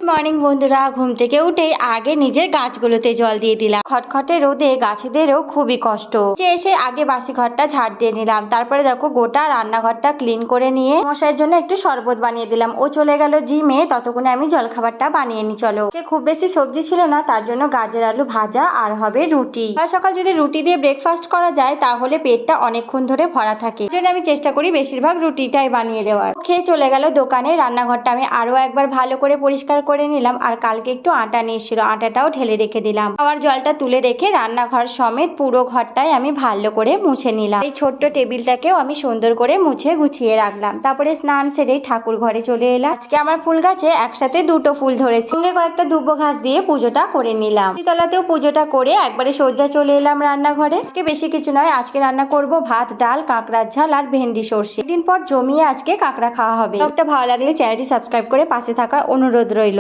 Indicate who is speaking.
Speaker 1: Morning বন্ধুরা, ঘুম থেকে উঠেই আগে নিজের গাছগুলোতে জল দিয়ে দিলাম। খটখটে রোদে গাছেদেরও খুবই কষ্ট। এসে আগে বাসি ঘরটা ঝাড় দিয়ে নিলাম। তারপরে দেখো গোটা রান্নাঘরটা ক্লিন করে নিয়ে মশাইয়ের জন্য একটু শরবত বানিয়ে দিলাম। ও চলে গেল জিমে, ততক্ষণে আমি জলখাবারটা বানিয়ে নি। চলো, খুব বেশি সবজি ছিল না, তার জন্য গাজর আলু ভাজা আর হবে রুটি। সকাল যদি রুটি দিয়ে ব্রেকফাস্ট করা যায় তাহলে পেটটা অনেকক্ষণ ধরে ভরা থাকে। এই জন্য আমি চেষ্টা করি বেশিরভাগ রুটিটাই বানিয়ে দেওয়ার। খেয়ে চলে গেল দোকানে। রান্নাঘরটা আমি আরো একবার ভালো করে পরিষ্কার করে নিলাম। আর কালকে একটু আটা নিয়েছিল, আটাটাও ঢেলে রেখে দিলাম। খাওয়ার জলটা তুলে রেখে রান্নাঘর সমেত পুরো ঘরটাই আমি ভালো করে মুছে নিলাম। এই ছোট্ট টেবিলটাকেও আমি সুন্দর করে মুছে গুছিয়ে রাখলাম। তারপরে স্নান সেরে ঠাকুর ঘরে চলে এলাম। আজকে আমার ফুল গাছে একসাথে দুটো ফুল ধরেছে। সঙ্গে কয়েকটা দুব্বো ঘাস দিয়ে পুজোটা করে নিলাম। তলাতেও পুজোটা করে একবারে সোজা চলে এলাম রান্নাঘরে। আজকে বেশি কিছু নয়, আজকে রান্না করব ভাত, ডাল, কাঁকড়ার ঝাল আর ভেন্ডি সর্ষে। দিন পর জমিয়ে আজকে কাঁকড়া খাওয়া হবে। ব্লগটা ভালো লাগলে চ্যানেলটি সাবস্ক্রাইব করে পাশে থাকার অনুরোধ রইল।